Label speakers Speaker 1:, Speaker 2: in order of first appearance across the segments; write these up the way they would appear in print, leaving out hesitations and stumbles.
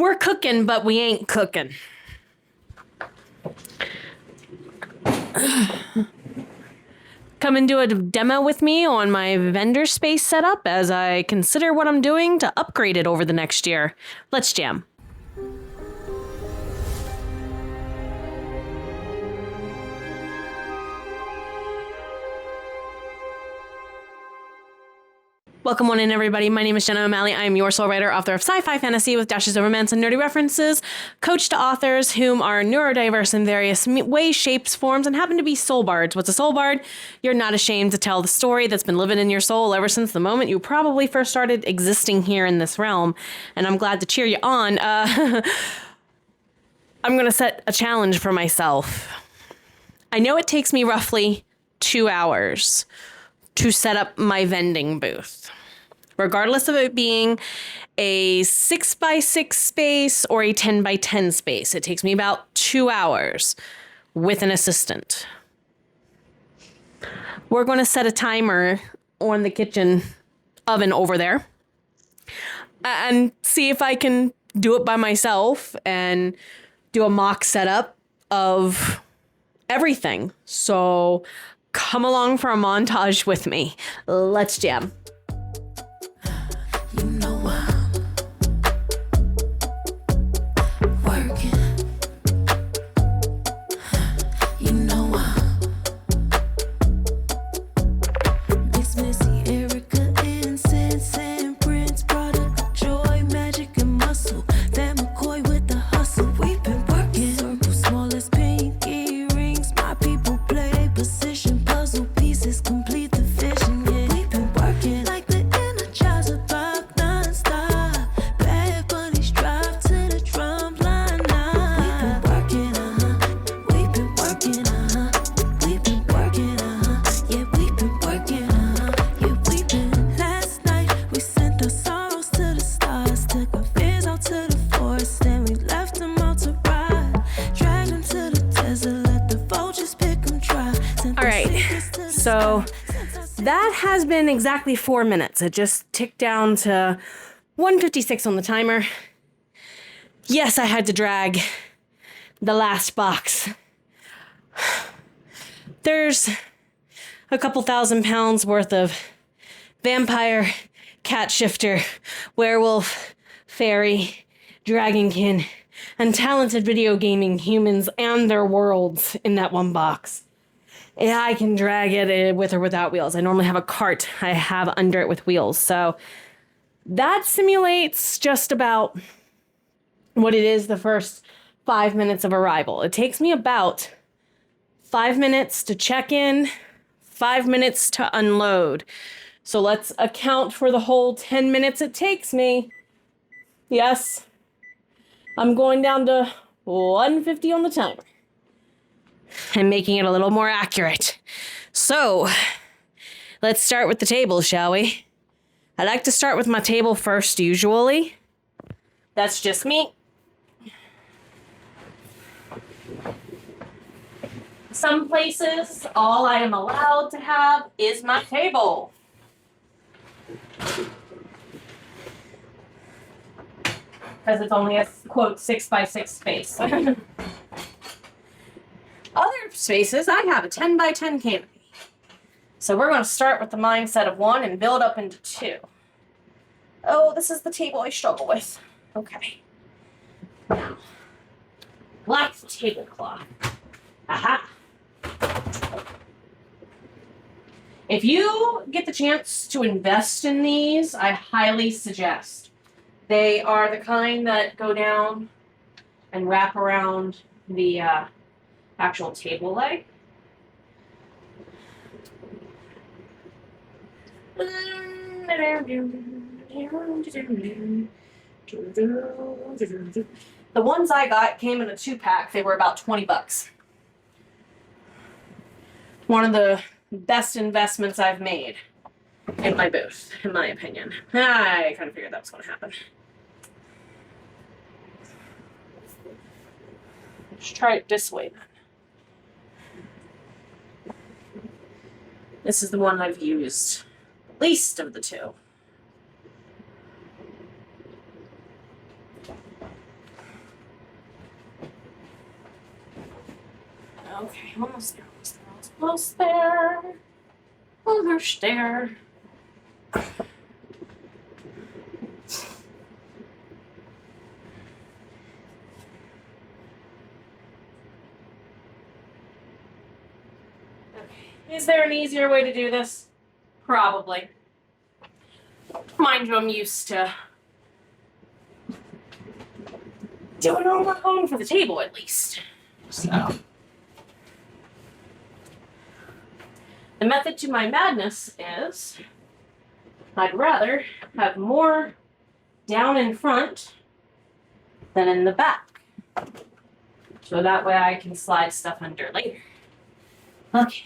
Speaker 1: We're cooking, but we ain't cooking. Come and do a demo with me on my vendor space setup as I consider what I'm doing to upgrade it over the next year. Let's jam. Welcome on in, everybody. My name is Jenna O'Malley. I am your soul writer, author of sci-fi fantasy with dashes of romance and nerdy references, coach to authors whom are neurodiverse in various ways, shapes, forms, and happen to be soul bards. What's a soul bard? You're not ashamed to tell the story that's been living in your soul ever since the moment you probably first started existing here in this realm, and I'm glad to cheer you on. I'm going to set a challenge for myself. I know it takes me roughly 2 hours to set up my vending booth, regardless of it being a 6x6 space or a 10x10 space. It takes me about 2 hours with an assistant. We're going to set a timer on the kitchen oven over there and see if I can do it by myself and do a mock setup of everything. So come along for a montage with me. Let's jam.
Speaker 2: You know I'm working. You know I'm Mix Missy, Erica, incense and Prince, product, joy, magic and muscle. Van McCoy with the hustle. We've been working. Circle small as pinky rings. My people play their position. Puzzle pieces complete the vision. Yeah, we've been working like the Energizer Bunny non-stop. Bad bunnies drive to the drum line now. We've been working, We've been working, We've been working, Yeah, we've been working, Yeah, we've been. Last night we sent our sorrows to the stars. Took our fears out to the forest. Then we left them out to ride. Dragged them to the desert. Let the vultures pick them dry.
Speaker 1: All right, so that has been exactly 4 minutes. It just ticked down to 1:56 on the timer. Yes, I had to drag the last box. There's a couple £1,000 worth of vampire, cat shifter, werewolf, fairy, dragonkin, and talented video gaming humans and their worlds in that one box. Yeah, I can drag it with or without wheels. I normally have a cart I have under it with wheels. So that simulates just about what it is the first 5 minutes of arrival. It takes me about 5 minutes to check in, 5 minutes to unload. So let's account for the whole 10 minutes it takes me. Yes, I'm going down to 150 on the timer and making it a little more accurate. So let's start with the table, shall we? I like to start with my table first, usually. That's just me. Some places, all I am allowed to have is my table. Because it's only a, quote, 6x6 space. Other spaces, I have a 10x10 canopy. So we're going to start with the mindset of 1 and build up into 2. Oh, this is the table I struggle with. Okay. Now, black tablecloth. Aha. If you get the chance to invest in these, I highly suggest. They are the kind that go down and wrap around the actual table leg. The ones I got came in a 2-pack. They were about $20. One of the best investments I've made in my booth, in my opinion. I kind of figured that was going to happen. Let's try it this way then. This is the one I've used least of the two. Okay, almost there, almost there. Almost there. Is there an easier way to do this? Probably. Mind you, I'm used to doing it on my own for the table, at least. So, the method to my madness is I'd rather have more down in front than in the back. So that way I can slide stuff under later. Okay.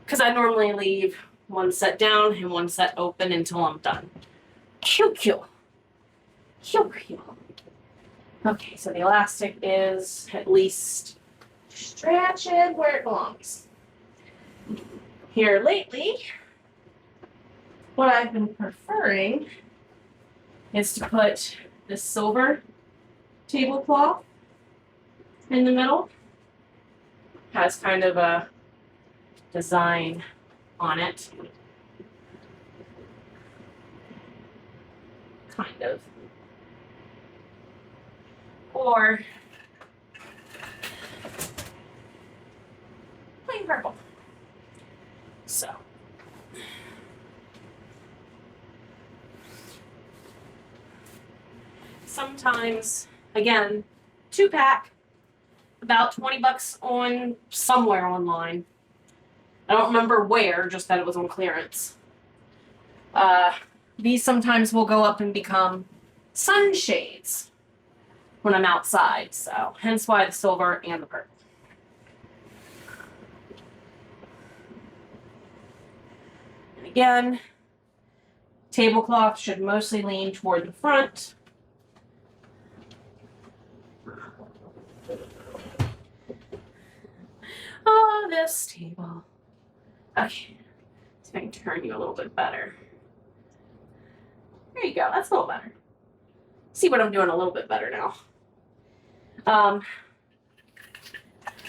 Speaker 1: Because I normally leave one set down and one set open until I'm done. Cute. Okay, so the elastic is at least stretched where it belongs. Here lately, what I've been preferring is to put this silver tablecloth in the middle. Has kind of a design on it. Kind of. Or plain purple. So. Sometimes, again, 2-pack, about 20 bucks on somewhere online. I don't remember where, just that it was on clearance. These sometimes will go up and become sunshades when I'm outside, so hence why the silver and the purple. And again, tablecloth should mostly lean toward the front. Oh, this table. Okay, so I can turn you a little bit better. There you go, that's a little better. See what I'm doing a little bit better now.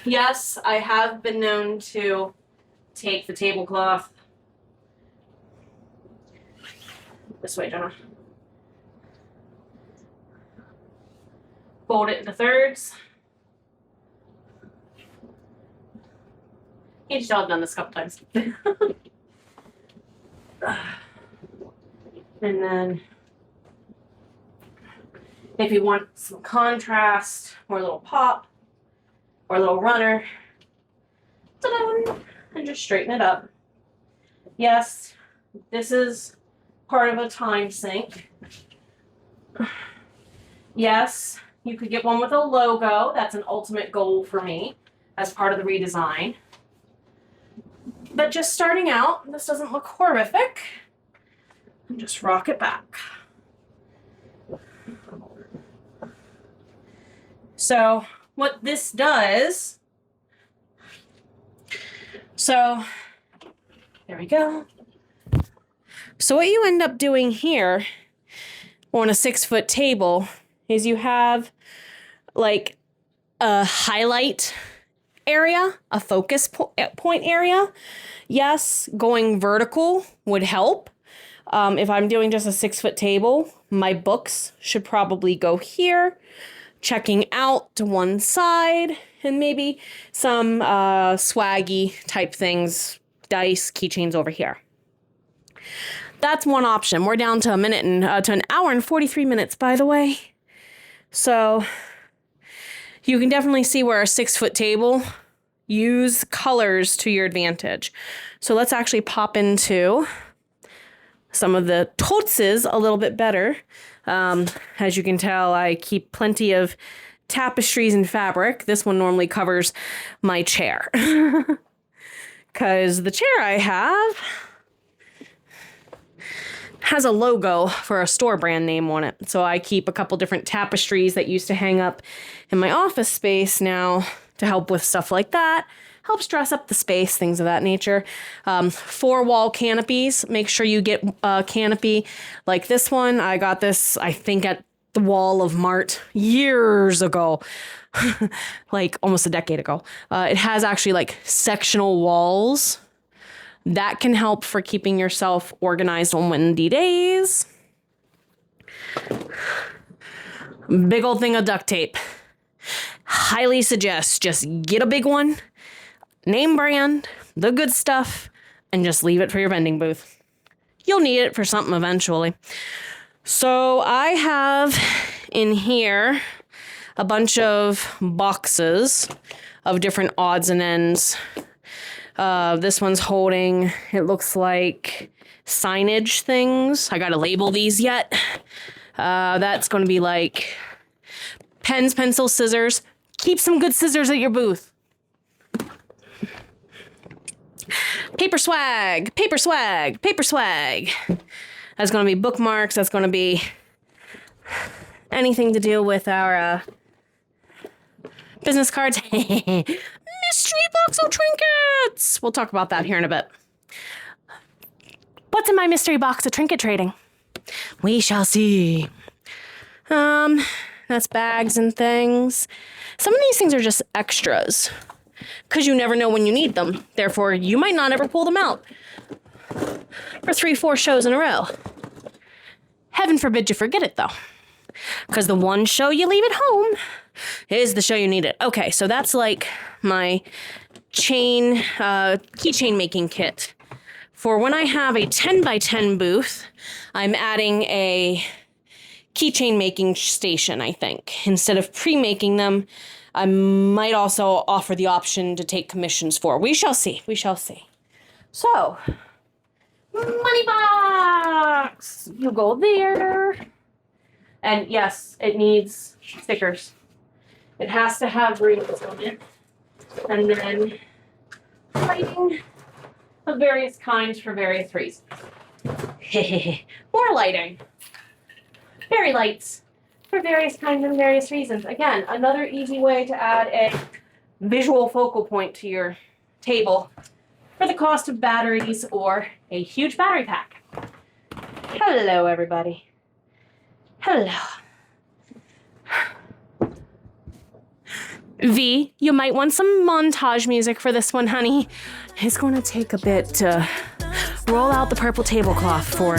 Speaker 1: Yes, I have been known to take the tablecloth this way, Jenna. Fold it into thirds. You can tell I've done this a couple times. And then if you want some contrast or a little pop or a little runner, ta-da, and just straighten it up. Yes, this is part of a time sink. Yes, you could get one with a logo. That's an ultimate goal for me as part of the redesign. But just starting out, this doesn't look horrific. And just rock it back. So what this does, so there we go. So what you end up doing here on a 6-foot table is you have like a highlight area, a focus point area. Yes, going vertical would help. If I'm doing just a 6-foot table, my books should probably go here, checking out to one side, and maybe some swaggy type things, dice, keychains over here. That's one option. We're down to an hour and 43 minutes, by the way. So you can definitely see where a 6-foot table, use colors to your advantage. So let's actually pop into some of the toteses a little bit better. As you can tell, I keep plenty of tapestries and fabric. This one normally covers my chair. Because the chair I have has a logo for a store brand name on it. So I keep a couple different tapestries that used to hang up in my office space now to help with stuff like that. Helps dress up the space, things of that nature. 4-wall canopies. Make sure you get a canopy like this one. I got this, I think, at the wall of Mart years ago, like almost a decade ago. It has actually like sectional walls that can help for keeping yourself organized on windy days. Big old thing of duct tape. Highly suggest just get a big one, name brand, the good stuff, and just leave it for your vending booth. You'll need it for something eventually. So I have in here a bunch of boxes of different odds and ends. This one's holding, it looks like signage things. I gotta label these yet. That's gonna be like pens, pencils, scissors. Keep some good scissors at your booth. Paper swag, paper swag, paper swag. That's going to be bookmarks. That's going to be anything to do with our business cards. Mystery box of trinkets. We'll talk about that here in a bit. What's in my mystery box of trinket trading? We shall see. That's bags and things. Some of these things are just extras because you never know when you need them. Therefore, you might not ever pull them out for 3-4 shows in a row. Heaven forbid you forget it, though, because the one show you leave at home is the show you need it. Okay, so that's like my keychain making kit. For when I have a 10x10 booth, I'm adding a keychain making station, I think. Instead of pre-making them, I might also offer the option to take commissions for. We shall see. We shall see. So, money box! You go there. And yes, it needs stickers. It has to have rings on it. And then lighting of various kinds for various reasons. More lighting. Fairy lights for various kinds and various reasons. Again, another easy way to add a visual focal point to your table for the cost of batteries or a huge battery pack. Hello, everybody. Hello. V, you might want some montage music for this one, honey. It's going to take a bit to roll out the purple tablecloth for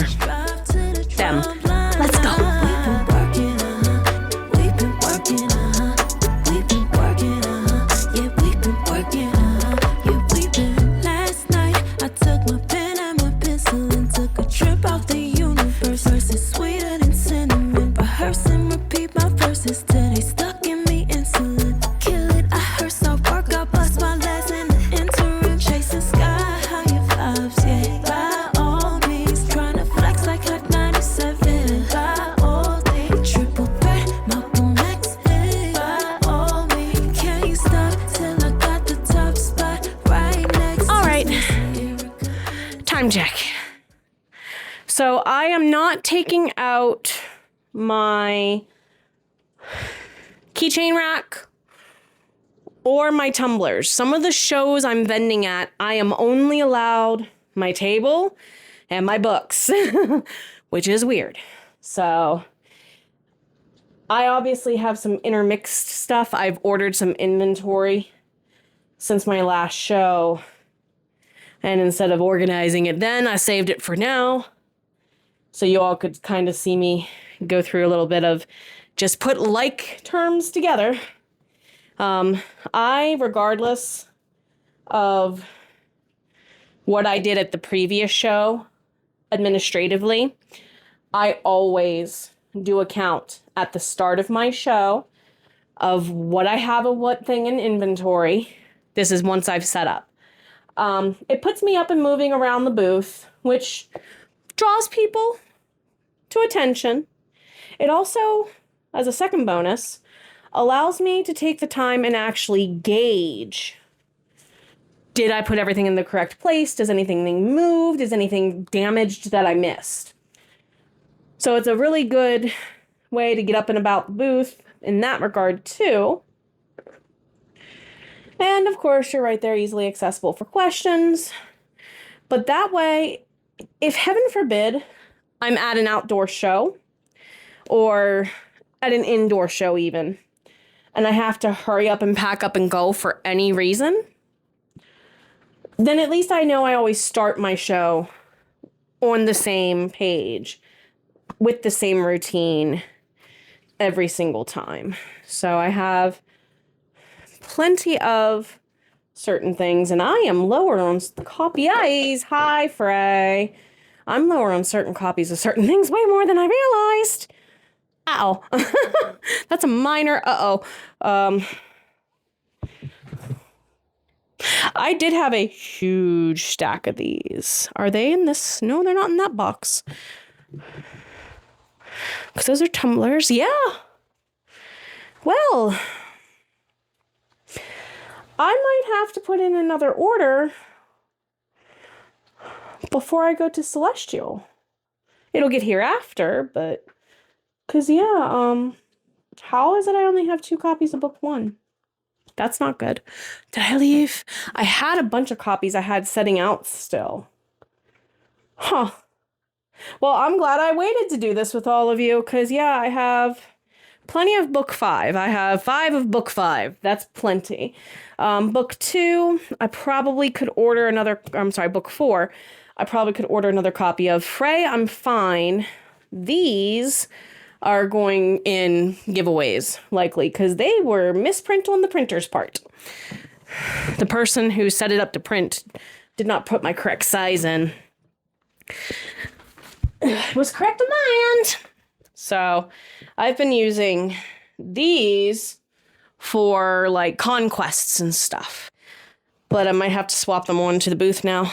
Speaker 1: them. Let's go. Check. So I am not taking out my keychain rack or my tumblers. Some of the shows I'm vending at, I am only allowed my table and my books, which is weird. So I obviously have some intermixed stuff. I've ordered some inventory since my last show. And instead of organizing it then, I saved it for now. So you all could kind of see me go through a little bit of just put like terms together. Regardless of what I did at the previous show administratively, I always do a count at the start of my show of what I have of what thing in inventory. This is once I've set up. It puts me up and moving around the booth, which draws people to attention. It also, as a second bonus, allows me to take the time and actually gauge. Did I put everything in the correct place? Does anything move? Is anything damaged that I missed? So it's a really good way to get up and about the booth in that regard too. And of course, you're right there, easily accessible for questions. But that way, if heaven forbid, I'm at an outdoor show or at an indoor show even, and I have to hurry up and pack up and go for any reason, then at least I know I always start my show on the same page with the same routine every single time. So I have plenty of certain things, and I am lower on copies. Hi, Frey. I'm lower on certain copies of certain things way more than I realized. Ow. That's a minor I did have a huge stack of these. Are they in this? No, they're not in that box. Because those are tumblers. Yeah. Well, I might have to put in another order before I go to Celestial. It'll get here after, but... Because, yeah, how is it I only have 2 copies of book 1? That's not good. Did I leave? I had a bunch of copies I had setting out still. Huh. Well, I'm glad I waited to do this with all of you, because, yeah, I have plenty of book 5. I have 5 of book 5. That's plenty. Book 2, I probably could order another... book 4. I probably could order another copy of. Frey, I'm fine. These are going in giveaways, likely, because they were misprint on the printer's part. The person who set it up to print did not put my correct size in. It was correct on my end. So I've been using these for like conquests and stuff, but I might have to swap them on to the booth now.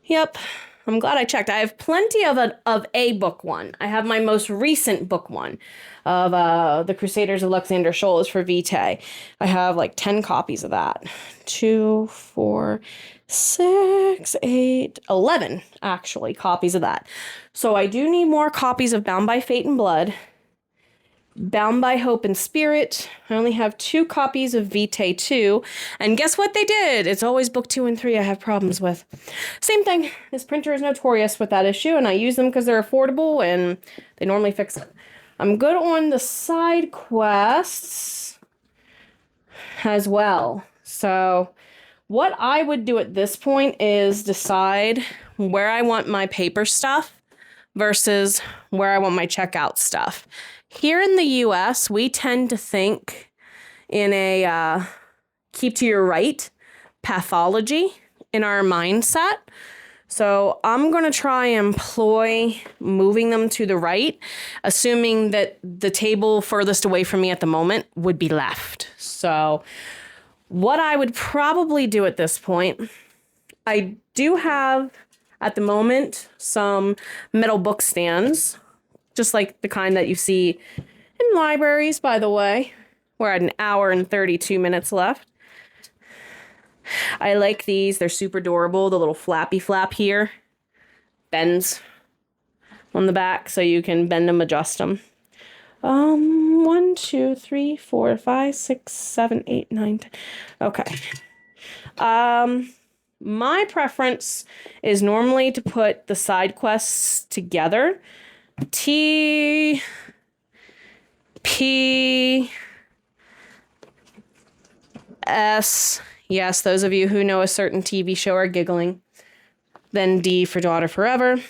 Speaker 1: Yep. I'm glad I checked. I have plenty of a book 1. I have my most recent book 1 of The Crusaders of Alexander Scholes for Vitae. I have like 10 copies of that. 2, 4, 6, 8, 11 actually copies of that. So I do need more copies of Bound by Fate and Blood. Bound by Hope and Spirit. I only have 2 copies of Vitae 2. And guess what they did? It's always book 2 and 3 I have problems with. Same thing. This printer is notorious with that issue, and I use them because they're affordable, and they normally fix it. I'm good on the side quests as well. So what I would do at this point is decide where I want my paper stuff versus where I want my checkout stuff. Here in the US, we tend to think in a keep to your right pathology in our mindset. So I'm going to try and employ moving them to the right, assuming that the table furthest away from me at the moment would be left. So what I would probably do at this point, I do have at the moment some metal book stands, just like the kind that you see in libraries, by the way. We're at 1 hour and 32 minutes left. I like these. They're super durable. The little flappy flap here bends on the back, so you can bend them, adjust them. 1, 2, 3, 4, 5, 6, 7, 8, 9, 10. Okay. My preference is normally to put the side quests together. T, P, S. Yes, those of you who know a certain TV show are giggling. Then D for Daughter Forever.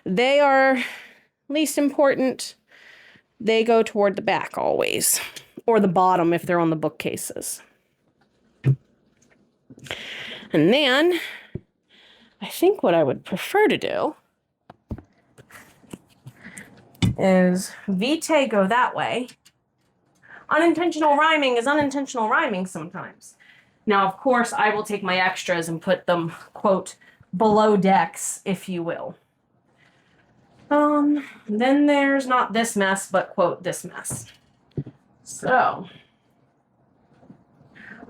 Speaker 1: They are least important. They go toward the back always, or the bottom if they're on the bookcases. And then I think what I would prefer to do is Vitae go that way. Unintentional rhyming is unintentional rhyming sometimes. Now, of course, I will take my extras and put them, quote, below decks, if you will. Then there's not this mess, but, quote, this mess. So,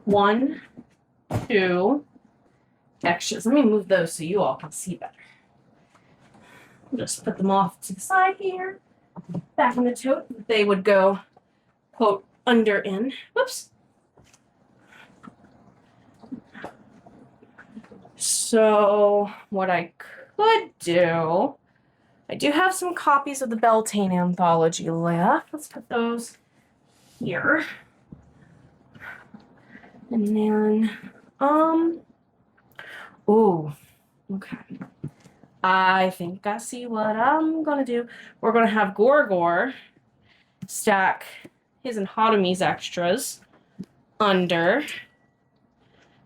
Speaker 1: 1, 2, extras. Let me move those so you all can see better. Just put them off to the side here. Back in the tote. They would go, quote, under in. Whoops. So what I could do I do have some copies of the Beltane anthology left. Let's put those here. And then, ooh, okay. I think I see what I'm gonna do. We're gonna have Gorgor stack his and Hotomi's extras under,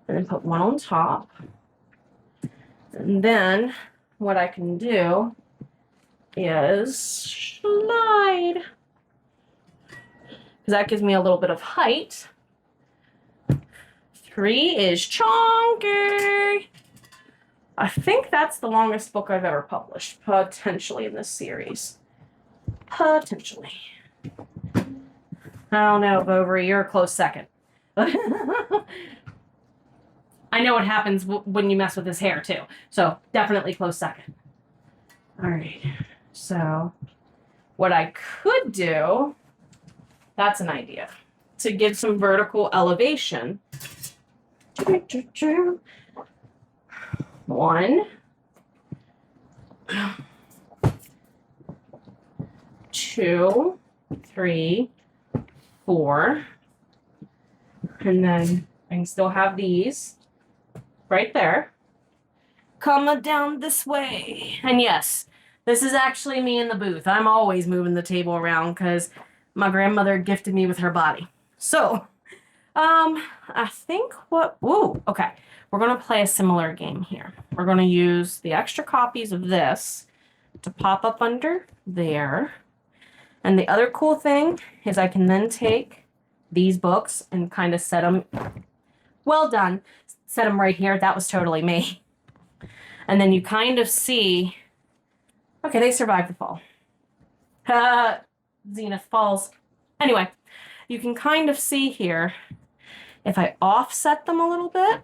Speaker 1: and then put one on top. And then what I can do is slide, because that gives me a little bit of height. 3 is chonky. I think that's the longest book I've ever published, potentially, in this series. Potentially. I don't know, Bovary, you're a close second. I know what happens when you mess with his hair, too. So, definitely close second. All right. So, what I could do, that's an idea, to give some vertical elevation. 1, 2, 3, 4, and then I can still have these right there. Come down this way. And yes, this is actually me in the booth. I'm always moving the table around because my grandmother gifted me with her body. So, I think okay. We're going to play a similar game here. We're going to use the extra copies of this to pop up under there. And the other cool thing is I can then take these books and kind of set them, well done, set them right here. That was totally me. And then you kind of see, okay, they survived the fall. Zenith falls. Anyway, you can kind of see here, if I offset them a little bit,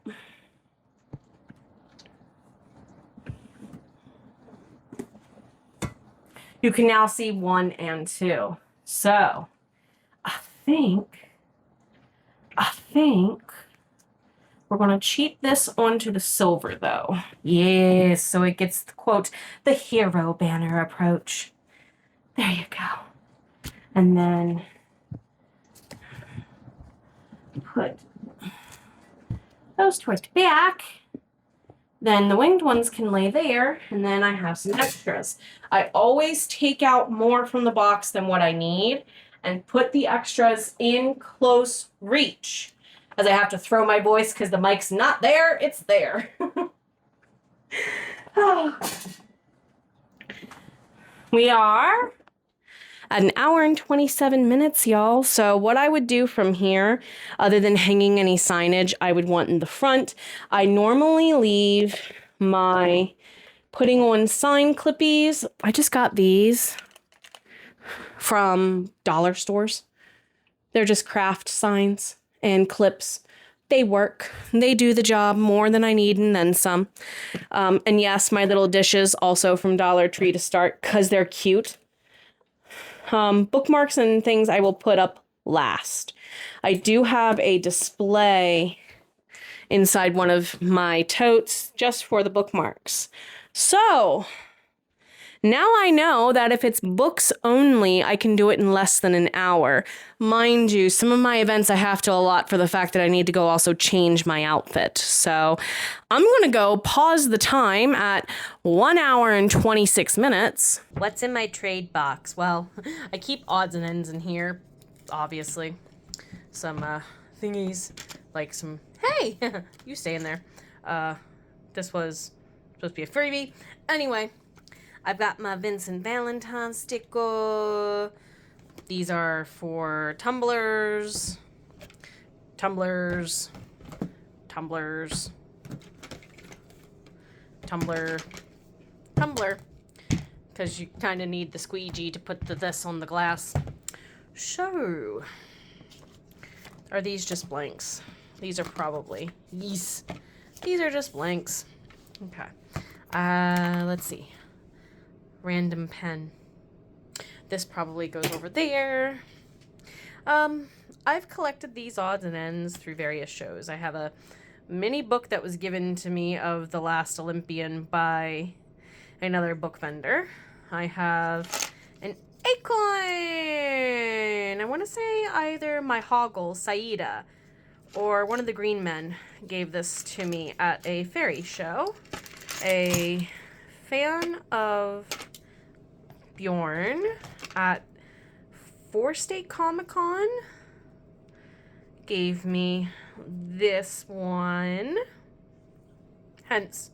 Speaker 1: you can now see 1 and 2. So I think we're going to cheat this onto the silver, though. Yes, so it gets, quote, the hero banner approach. There you go. And then put those toys back. Then the winged ones can lay there, and then I have some extras. I always take out more from the box than what I need and put the extras in close reach, as I have to throw my voice because the mic's not there, it's there. We are at 1 hour and 27 minutes, y'all. So what I would do from here, other than hanging any signage I would want in the front, I normally leave my putting on sign clippies. I just got these from dollar stores. They're just craft signs and clips. They work. They do the job more than I need and then some. And yes, my little dishes also from Dollar Tree to start because they're cute. Bookmarks and things I will put up last. I do have a display inside one of my totes just for the bookmarks. So now I know that if it's books only, I can do it in less than an hour. Mind you, some of my events I have to allot for the fact that I need to go also change my outfit. So I'm going to go pause the time at 1 hour and 26 minutes. What's in my trade box? Well, I keep odds and ends in here, obviously. Some thingies, like some, hey, you stay in there. This was supposed to be a freebie. Anyway, I've got my Vincent Valentine sticker. These are for tumblers, tumbler, because you kind of need the squeegee to put this on the glass. So, are these just blanks? These are probably, yes, these are just blanks. Okay, let's see. Random pen. This probably goes over there. I've collected these odds and ends through various shows. I have a mini book that was given to me of The Last Olympian by another book vendor. I have an acorn. I want to say either my hoggle, Saida, or one of the green men gave this to me at a fairy show. A fan of Bjorn at 4-State Comic-Con gave me this one. Hence,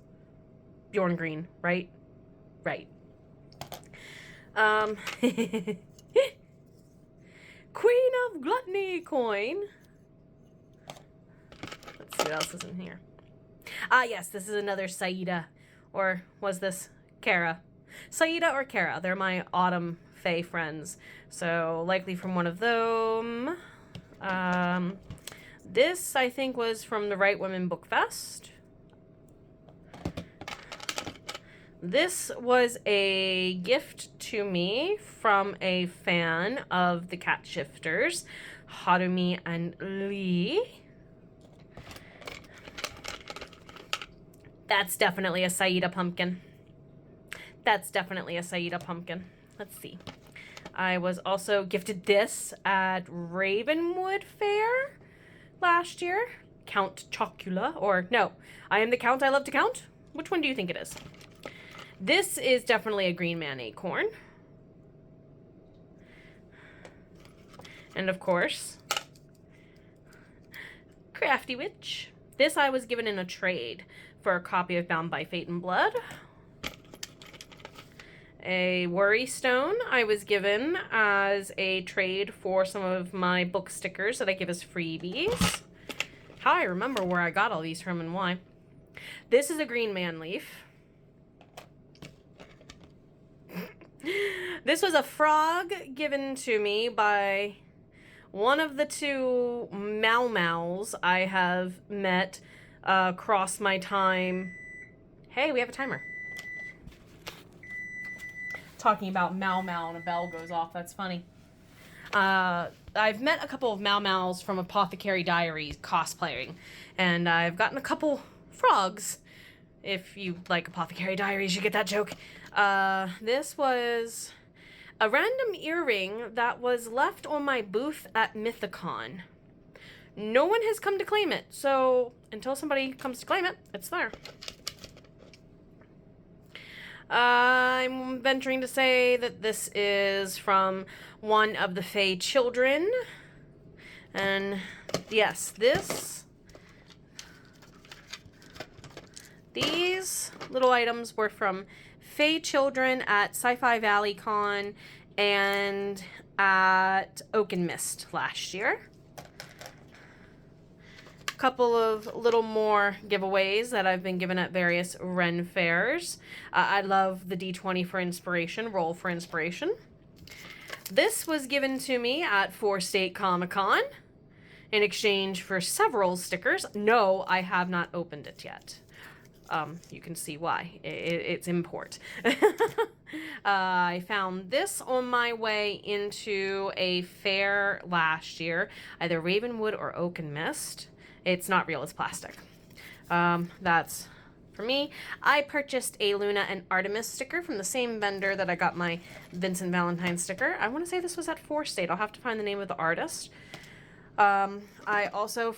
Speaker 1: Bjorn Green, right? Right. Queen of Gluttony coin. Let's see what else is in here. Ah, yes, this is another Saida. Or was this Kara? Saida or Kara. They're my autumn fae friends. So, likely from one of them. This, I think, was from the Right Women Book Fest. This was a gift to me from a fan of the Cat Shifters, Harumi and Lee. That's definitely a Saida pumpkin. That's definitely a Saida pumpkin. Let's see. I was also gifted this at Ravenwood Fair last year. Count Chocula, or no, I am the Count I love to count. Which one do you think it is? This is definitely a Green Man acorn. And of course, Crafty Witch. This I was given in a trade for a copy of Bound by Fate and Blood. A Worry Stone I was given as a trade for some of my book stickers that I give as freebies. How I remember where I got all these from and why. This is a Green Man leaf. This was a frog given to me by one of the two Mau Mau's I have met across my time. Hey, we have a timer. Talking about Mau Mau and a bell goes off. That's funny. I've met a couple of Mau Mau's from Apothecary Diaries cosplaying, and I've gotten a couple frogs. If you like Apothecary Diaries, you get that joke. This was a random earring that was left on my booth at Mythicon. No one has come to claim it, so until somebody comes to claim it, it's there. I'm venturing to say that this is from one of the Fae children. And yes, these little items were from Fae children at Sci-Fi Valley Con and at Oaken Mist last year. Couple of little more giveaways that I've been given at various Ren fairs. I love the D20 for inspiration, roll for inspiration. This was given to me at 4-State Comic-Con in exchange for several stickers. No, I have not opened it yet. You can see why. It's import. I found this on my way into a fair last year, either Ravenwood or Oaken Mist. It's not real, it's plastic. That's for me. I purchased a Luna and Artemis sticker from the same vendor that I got my Vincent Valentine sticker. I want to say this was at 4-State. I'll have to find the name of the artist. I also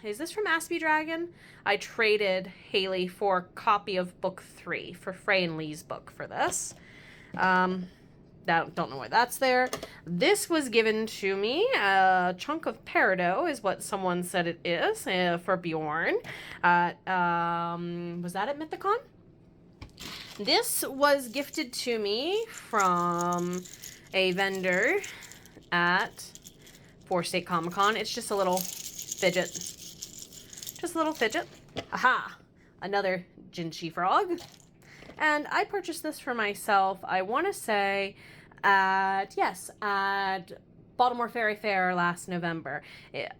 Speaker 1: is this from Redragon? I traded Haley for a copy of book 3 for Frey and Lee's book for this. Don't know why that's there. This was given to me. A chunk of peridot is what someone said it is for Bjorn. Was that at Mythicon? This was gifted to me from a vendor at 4-State Comic-Con. It's just a little fidget. Just a little fidget. Aha! Another Jinchi frog. And I purchased this for myself, I want to say, at Baltimore Fairy Fair last November.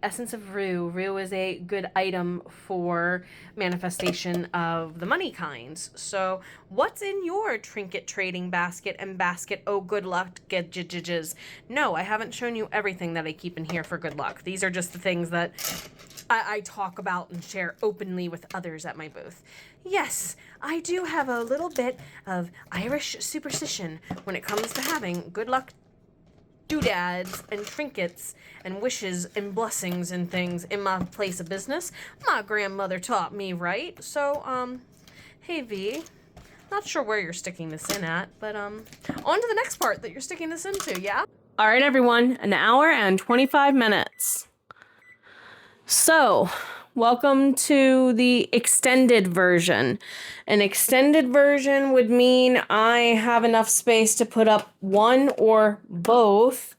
Speaker 1: Essence of Rue. Rue is a good item for manifestation of the money kinds. So what's in your trinket trading basket and basket? Oh, good luck, get. No, I haven't shown you everything that I keep in here for good luck. These are just the things that I talk about and share openly with others at my booth. Yes, I do have a little bit of Irish superstition when it comes to having good luck doodads and trinkets and wishes and blessings and things in my place of business. My grandmother taught me, right? So, hey V, not sure where you're sticking this in at, but on to the next part that you're sticking this into, yeah? All right, everyone, an hour and 25 minutes. So, welcome to the extended version. An extended version would mean I have enough space to put up one or both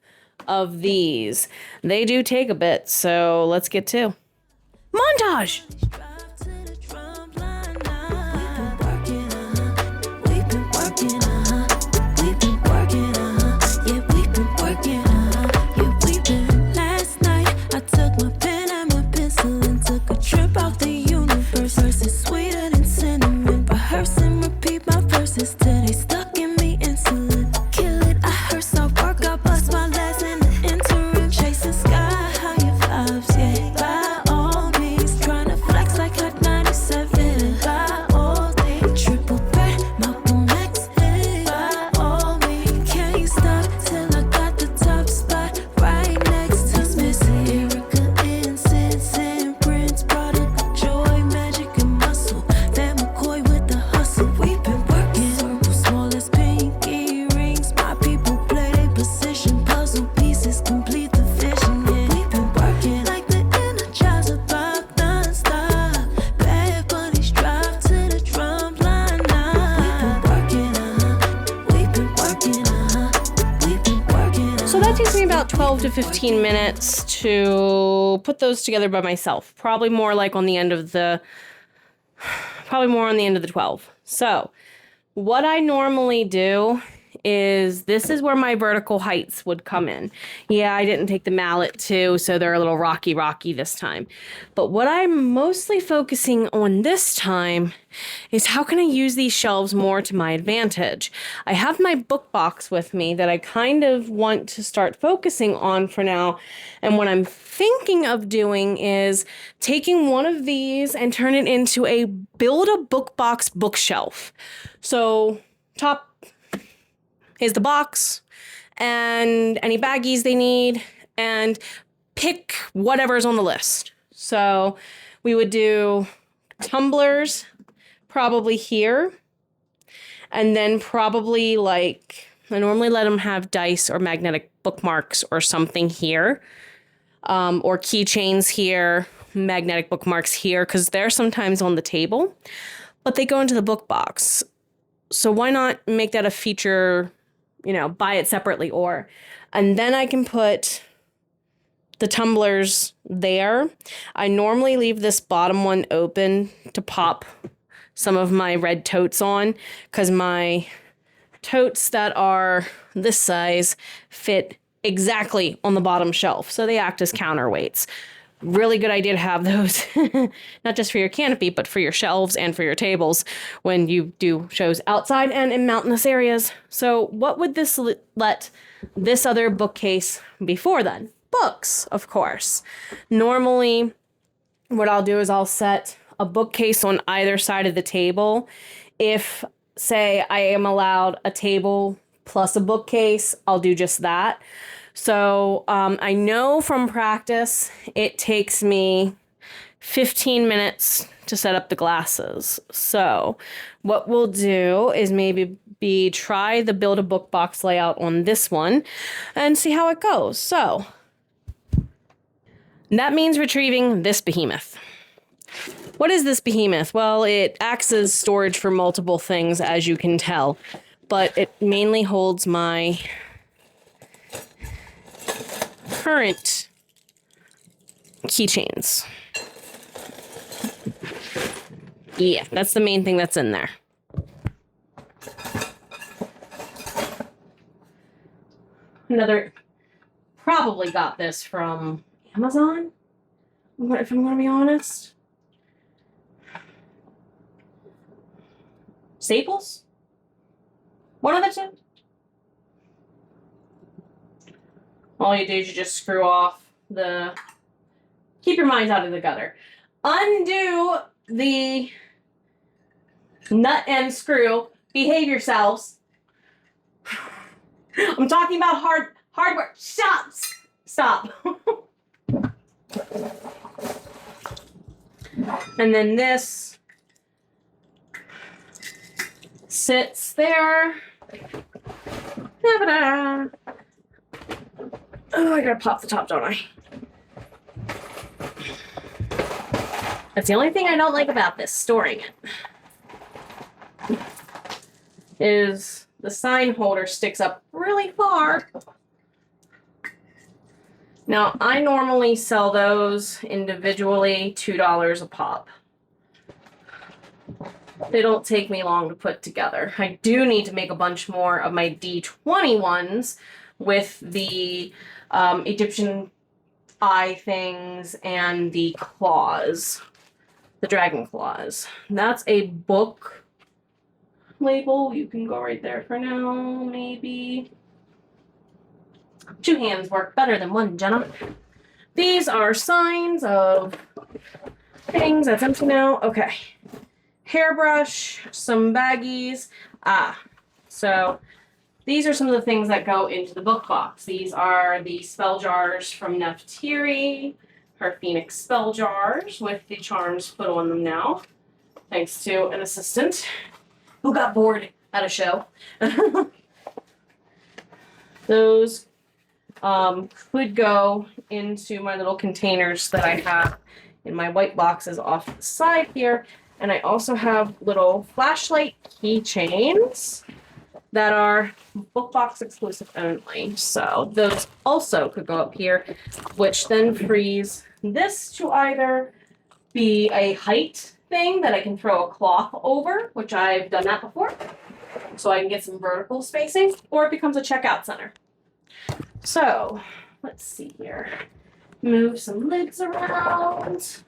Speaker 1: of these. They do take a bit, so let's get to montage. About 12 to 15 minutes to put those together by myself. Probably more on the end of the 12. So what I normally do is this is where my vertical heights would come in. Yeah, I didn't take the mallet too, so they're a little rocky this time. But what I'm mostly focusing on this time is how can I use these shelves more to my advantage? I have my book box with me that I kind of want to start focusing on for now. And what I'm thinking of doing is taking one of these and turn it into a build a book box bookshelf. So top is the box and any baggies they need and pick whatever's on the list. So we would do tumblers probably here, and then probably I normally let them have dice or magnetic bookmarks or something here, or keychains here, magnetic bookmarks here, because they're sometimes on the table, but they go into the book box. So why not make that a feature, buy it separately and then I can put the tumblers there. I normally leave this bottom one open to pop some of my red totes on because my totes that are this size fit exactly on the bottom shelf. So they act as counterweights. Really good idea to have those, not just for your canopy, but for your shelves and for your tables when you do shows outside and in mountainous areas. So what would this let this other bookcase be for then? Books, of course. Normally, what I'll do is I'll set a bookcase on either side of the table. If, say, I am allowed a table plus a bookcase, I'll do just that. So I know from practice, it takes me 15 minutes to set up the glasses. So what we'll do is maybe try the build a book box layout on this one and see how it goes. So that means retrieving this behemoth. What is this behemoth? Well, it acts as storage for multiple things, as you can tell, but it mainly holds my current keychains. Yeah, that's the main thing that's in there. Another probably got this from Amazon, if I'm going to be honest. Staples? One of the two. All you do is you just screw off the... Keep your minds out of the gutter. Undo the nut and screw. Behave yourselves. I'm talking about hardware. Stop. Stop. And then this sits there. Oh, I gotta pop the top, don't I? That's the only thing I don't like about this, storing it. Is the sign holder sticks up really far. Now, I normally sell those individually, $2 a pop. They don't take me long to put together. I do need to make a bunch more of my D20 ones with the Egyptian eye things and the claws, the dragon claws. That's a book label. You can go right there for now, maybe. 2 hands work better than 1, Jenna. These are signs of things. That's empty now. Okay. Hairbrush, some baggies. So these are some of the things that go into the book box. These are the spell jars from Neftiri, her Phoenix spell jars with the charms put on them now, thanks to an assistant who got bored at a show. Those could go into my little containers that I have in my white boxes off the side here. And I also have little flashlight keychains that are bookbox exclusive only. So those also could go up here, which then frees this to either be a height thing that I can throw a cloth over, which I've done that before, so I can get some vertical spacing, or it becomes a checkout center. So let's see here. Move some lids around.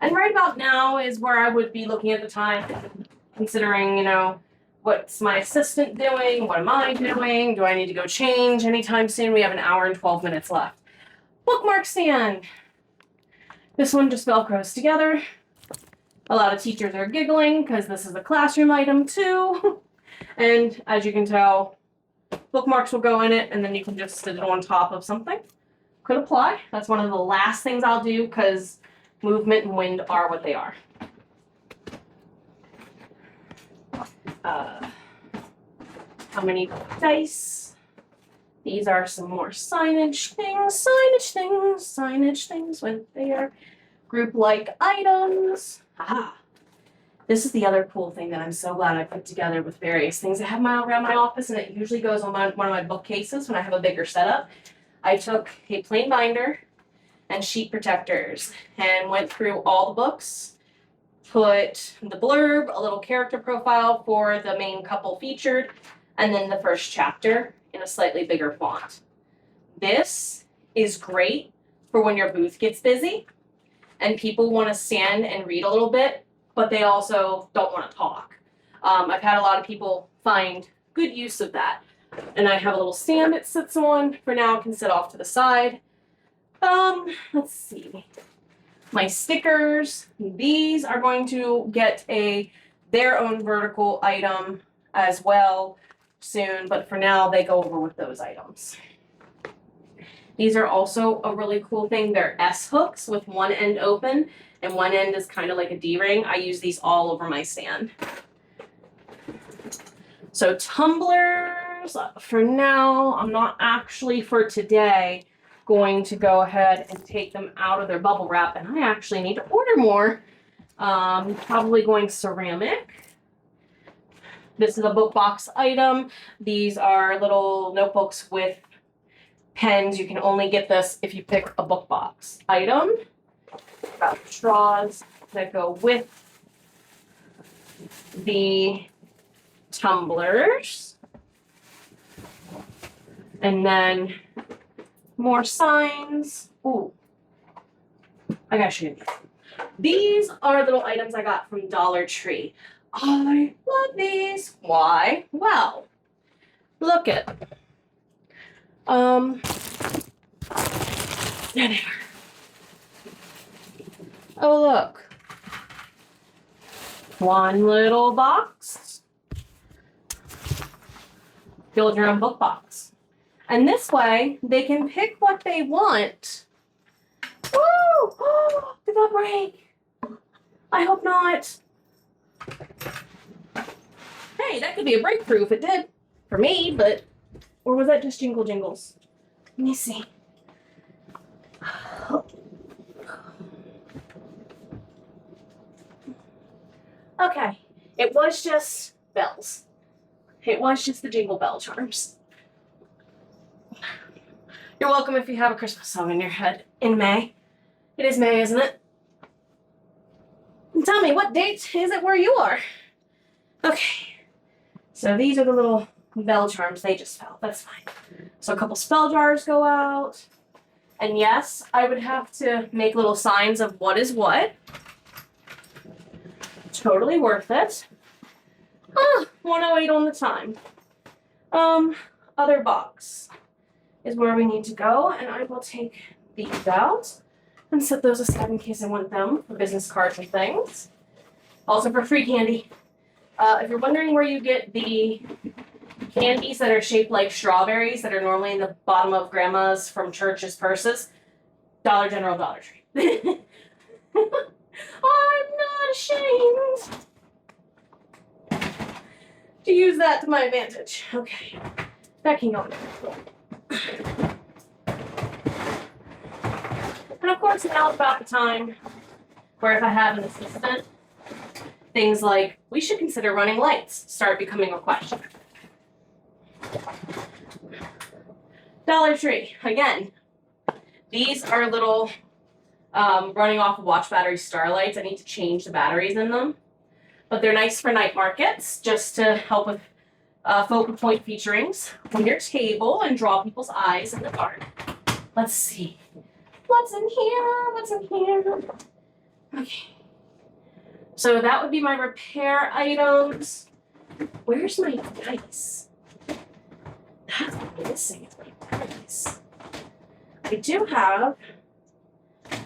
Speaker 1: And right about now is where I would be looking at the time, considering, you know, what's my assistant doing? What am I doing? Do I need to go change anytime soon? We have an hour and 12 minutes left. Bookmark stand. This one just Velcros together. A lot of teachers are giggling because this is a classroom item too. And as you can tell, bookmarks will go in it and then you can just sit it on top of something. Could apply. That's one of the last things I'll do because movement and wind are what they are. How many dice? These are some more signage things with their group-like items. Aha! This is the other cool thing that I'm so glad I put together with various things I have around my office, and it usually goes on one of my bookcases when I have a bigger setup. I took a plain binder and sheet protectors and went through all the books, put the blurb, a little character profile for the main couple featured, and then the first chapter in a slightly bigger font. This is great for when your booth gets busy and people want to stand and read a little bit, but they also don't want to talk. I've had a lot of people find good use of that. And I have a little stand it sits on. For now, it can sit off to the side. Let's see. My stickers, these are going to get their own vertical item as well soon, but for now they go over with those items. These are also a really cool thing. They're S hooks with one end open and one end is kind of like a D-ring. I use these all over my stand. So tumblers, for now, I'm not actually for today going to go ahead and take them out of their bubble wrap, and I actually need to order more. Probably going ceramic. This is a book box item. These are little notebooks with pens. You can only get this if you pick a book box item. Got straws that go with the tumblers. And then More signs. Ooh. I gotta show you. These are little items I got from Dollar Tree. I love these. Why? Well, look at. There they are. Oh, look. One little box. Build your own book box. And this way, they can pick what they want. Woo! Oh, did that break? I hope not. Hey, that could be a breakthrough if it did. For me, but... Or was that just jingle jingles? Let me see. Okay, it was just bells. It was just the jingle bell charms. You're welcome if you have a Christmas song in your head in May. It is May, isn't it? And tell me, what date is it where you are? Okay, so these are the little bell charms. They just fell. That's fine. So a couple spell jars go out. And yes, I would have to make little signs of what is what. Totally worth it. 108 on the time. Other box is where we need to go, and I will take these out and set those aside in case I want them for business cards and things. Also for free candy. If you're wondering where you get the candies that are shaped like strawberries that are normally in the bottom of grandma's from church's purses, Dollar General, Dollar Tree. I'm not ashamed to use that to my advantage. Okay, that can go. And of course, now is about the time where if I have an assistant, things like, we should consider running lights start becoming a question. Dollar Tree, again, these are little running off of watch battery starlights. I need to change the batteries in them. But they're nice for night markets, just to help with focal point featurings on your table and draw people's eyes in the dark. Let's see. What's in here? What's in here? Okay. So that would be my repair items. Where's my dice? That's what I'm missing. It's my dice. I do have...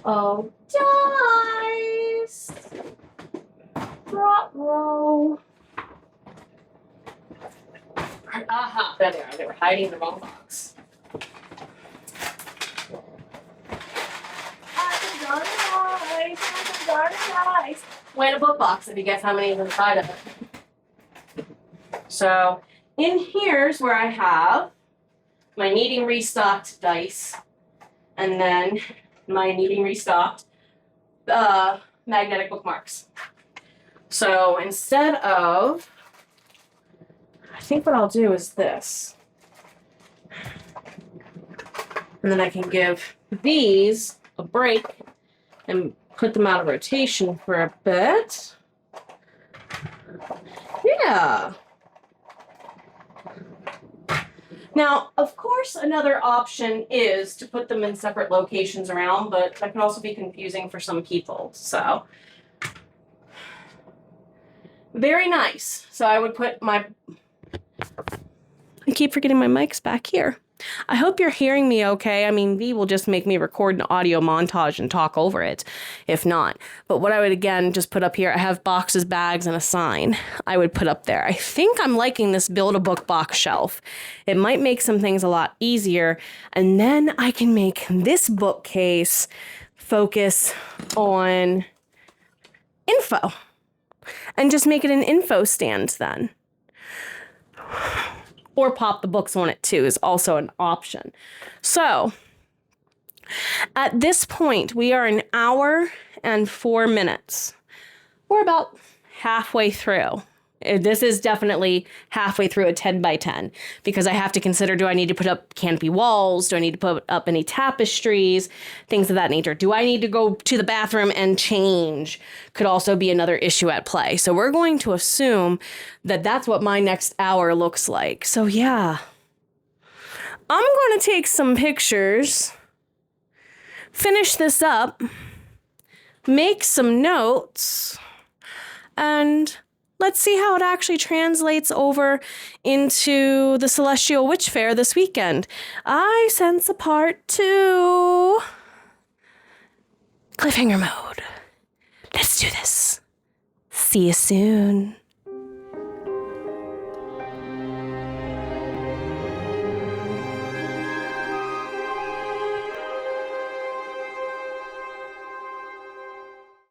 Speaker 1: Oh, dice! Row. Aha, there they are. They were hiding in the wrong box. Dice. Win a book box if you guess how many is inside of it. So, in here's where I have my needing restocked dice, and then my needing restocked magnetic bookmarks. So instead of, I think what I'll do is this. And then I can give these a break and put them out of rotation for a bit. Yeah. Now, of course, another option is to put them in separate locations around, but that can also be confusing for some people, so. Very nice. So I would put my... I keep forgetting my mic's back here. I hope you're hearing me okay. I mean, V will just make me record an audio montage and talk over it, if not. But what I would, again, just put up here, I have boxes, bags, and a sign I would put up there. I think I'm liking this Build-A-Book box shelf. It might make some things a lot easier. And then I can make this bookcase focus on info. And just make it an info stand then. Or pop the books on it too is also an option. So at this point, we are an hour and 4 minutes. We're about halfway through. This is definitely halfway through a 10 by 10 because I have to consider, do I need to put up canopy walls? Do I need to put up any tapestries? Things of that nature. Do I need to go to the bathroom and change? Could also be another issue at play. So we're going to assume that that's what my next hour looks like. So yeah, I'm going to take some pictures, finish this up, make some notes, and let's see how it actually translates over into the Celestial Witch Fair this weekend. I sense a part 2. Cliffhanger mode. Let's do this. See you soon.